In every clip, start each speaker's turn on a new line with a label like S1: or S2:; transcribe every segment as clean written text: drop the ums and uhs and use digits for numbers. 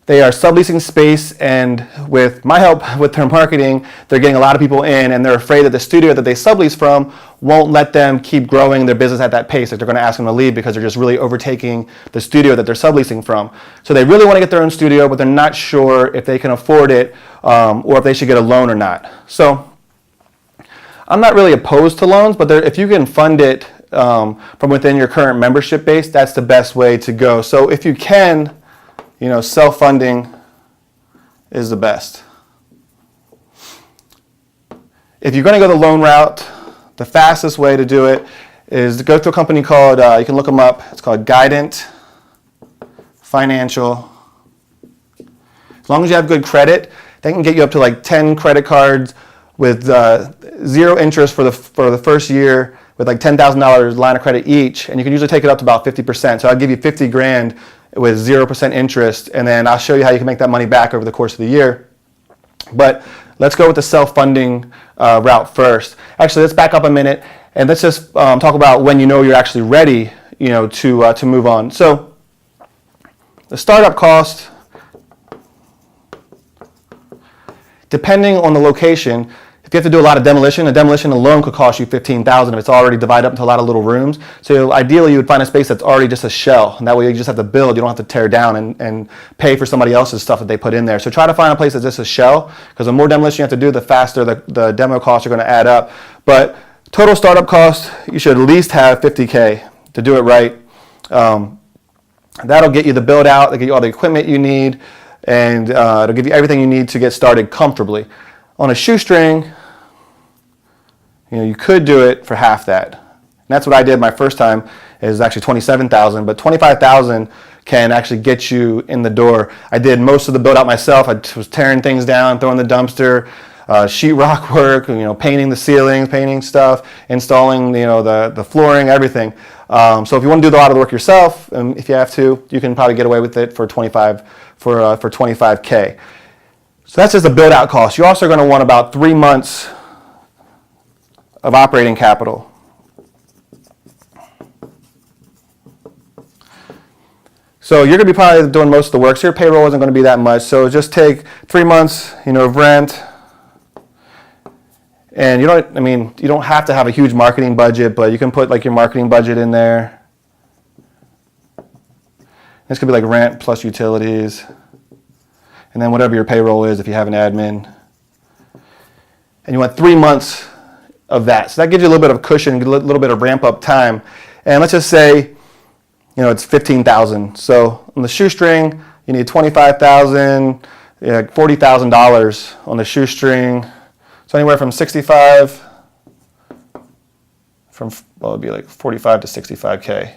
S1: They are subleasing space, and with my help with their marketing, they're getting a lot of people in, and they're afraid that the studio that they sublease from won't let them keep growing their business at that pace. Like, they're going to ask them to leave because they're just really overtaking the studio that they're subleasing from. So they really want to get their own studio, but they're not sure if they can afford it or if they should get a loan or not. So I'm not really opposed to loans, but if you can fund it from within your current membership base, that's the best way to go. So if you can, self-funding is the best. If you're going to go the loan route, the fastest way to do it is to go to a company called, you can look them up, it's called Guidant Financial. As long as you have good credit, they can get you up to like 10 credit cards with zero interest for the first year, with like $10,000 line of credit each, and you can usually take it up to about 50%. So I'll give you 50 grand with 0% interest, and then I'll show you how you can make that money back over the course of the year. But let's go with the self-funding route first. Actually, let's back up a minute, and let's just talk about when you're actually ready, to move on. So the startup cost, depending on the location, if you have to do a lot of demolition, a demolition alone could cost you $15,000 if it's already divided up into a lot of little rooms. So ideally, you would find a space that's already just a shell, and that way you just have to build. You don't have to tear down and pay for somebody else's stuff that they put in there. So try to find a place that's just a shell, because the more demolition you have to do, the faster the demo costs are going to add up. But total startup cost, you should at least have $50K to do it right. That'll get you the build out, that'll get you all the equipment you need, and it'll give you everything you need to get started comfortably. On a shoestring, you could do it for half that. And that's what I did my first time. It was actually $27,000, but $25,000 can actually get you in the door. I did most of the build out myself. I was tearing things down, throwing the dumpster, sheetrock work, painting the ceilings, painting stuff, installing the flooring, everything. So if you want to do a lot of the work yourself, if you have to, you can probably get away with it for $25K. So that's just the build out cost. You're also going to want about 3 months of operating capital. So you're going to be probably doing most of the work, so your payroll isn't going to be that much. So just take 3 months, of rent. And you don't have to have a huge marketing budget, but you can put like your marketing budget in there. This could be like rent plus utilities. And then whatever your payroll is if you have an admin. And you want 3 months of that. So that gives you a little bit of cushion, a little bit of ramp up time. And let's just say, it's $15,000. So on the shoestring, you need $25,000, $40,000 on the shoestring. So anywhere from 65, it'd be like 45 to 65K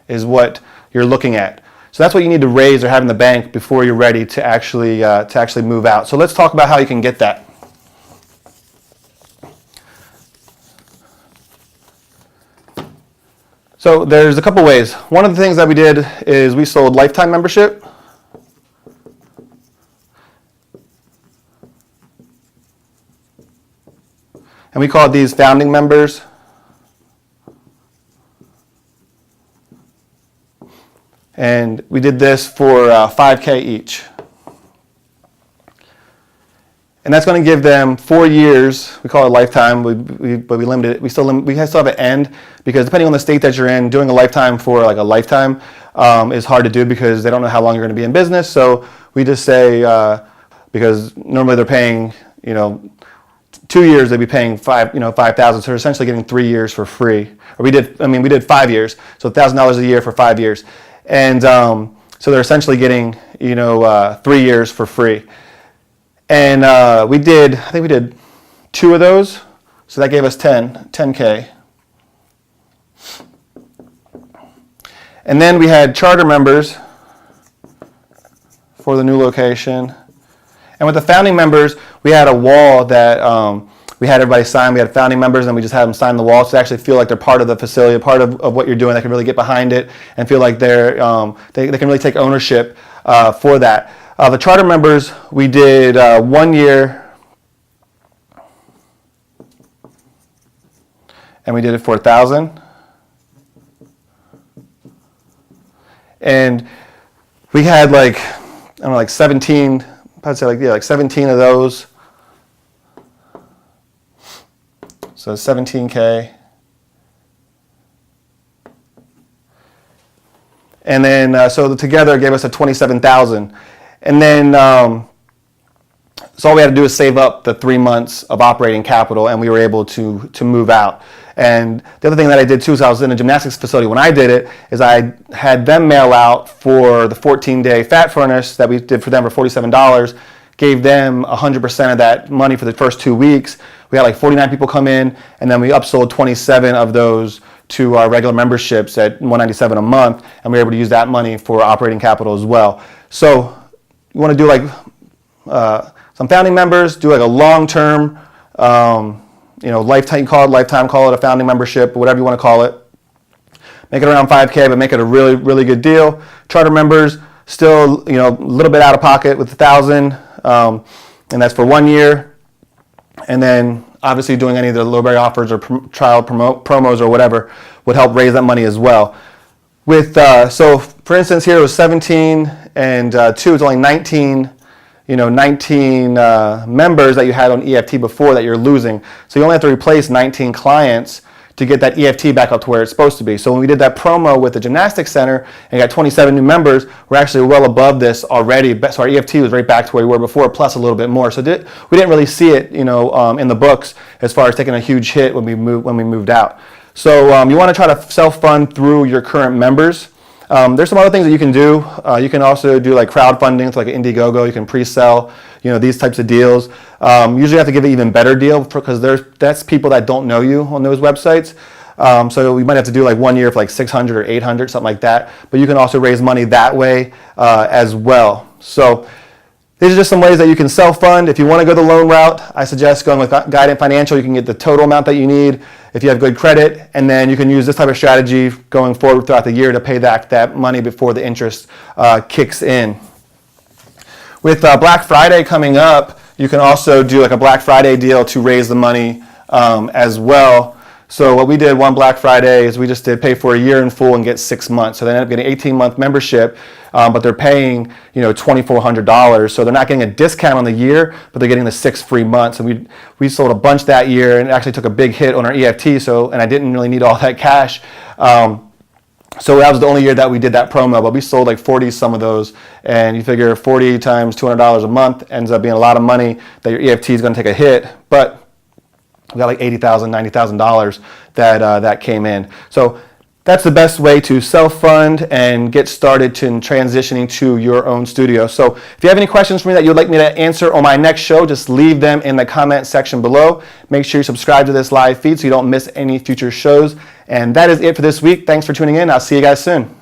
S1: is what you're looking at. So that's what you need to raise or have in the bank before you're ready to actually move out. So let's talk about how you can get that. So there's a couple ways. One of the things that we did is we sold lifetime membership. And we called these founding members. And we did this for $5K each. And that's going to give them 4 years. We call it lifetime, but we limited it. We still have an end, because depending on the state that you're in, doing a lifetime for like a lifetime is hard to do, because they don't know how long you're going to be in business. So we just say, because normally they're paying, 2 years, they'd be paying $5,000. So they're essentially getting 3 years for free. Or we did 5 years, so $1,000 a year for 5 years. And so they're essentially getting, 3 years for free. And I think we did 2 of those. So that gave us 10K. And then we had charter members for the new location. And with the founding members, we had a wall that we had everybody sign. We had founding members, and we just had them sign the wall, so they actually feel like they're part of the facility, a part of what you're doing. They can really get behind it and feel like they can really take ownership for that. The charter members, we did 1 year, and we did it for $1,000. And we had like I don't know, like 17, I'd say like 17 of those. So 17K. And then, so together it gave us a 27,000. And then, so all we had to do is save up the 3 months of operating capital, and we were able to move out. And the other thing that I did too is I was in a gymnastics facility. When I did it, is I had them mail out for the 14-day fat furnace that we did for them for $47, gave them 100% of that money for the first 2 weeks. We had like 49 people come in, and then we upsold 27 of those to our regular memberships at $197 a month, and we were able to use that money for operating capital as well. So you want to do like some founding members, do like a long-term, lifetime, call it a founding membership, whatever you want to call it. Make it around 5K, but make it a really, really good deal. Charter members, still, a little bit out of pocket with 1,000, and that's for 1 year. And then obviously doing any of the low barrier offers or trial promos or whatever would help raise that money as well. With so for instance here it was 17 and 2, it's only 19 members that you had on EFT before that you're losing. So you only have to replace 19 clients to get that EFT back up to where it's supposed to be. So when we did that promo with the gymnastics center and got 27 new members, we're actually well above this already. So our EFT was right back to where we were before, plus a little bit more. So we didn't really see it, in the books as far as taking a huge hit when we moved out. So you want to try to self-fund through your current members. There's some other things that you can do. You can also do like crowdfunding, like an Indiegogo. You can pre-sell, these types of deals. Usually you have to give an even better deal because that's people that don't know you on those websites. So we might have to do like 1 year for like 600 or 800, something like that. But you can also raise money that way as well. So these are just some ways that you can self-fund. If you want to go the loan route, I suggest going with Guidant Financial. You can get the total amount that you need if you have good credit, and then you can use this type of strategy going forward throughout the year to pay back that money before the interest kicks in. With Black Friday coming up, you can also do like a Black Friday deal to raise the money as well. So what we did one Black Friday is we just did pay for a year in full and get 6 months. So they end up getting an 18-month membership, but they're paying $2,400. So they're not getting a discount on the year, but they're getting the 6 free months. And we sold a bunch that year and actually took a big hit on our EFT. And I didn't really need all that cash. So that was the only year that we did that promo, but we sold like 40 some of those, and you figure 40 times $200 a month ends up being a lot of money that your EFT is going to take a hit, but we got like $80,000, $90,000 that came in. So that's the best way to self-fund and get started to transitioning to your own studio. So if you have any questions for me that you'd like me to answer on my next show, just leave them in the comment section below. Make sure you subscribe to this live feed so you don't miss any future shows. And that is it for this week. Thanks for tuning in. I'll see you guys soon.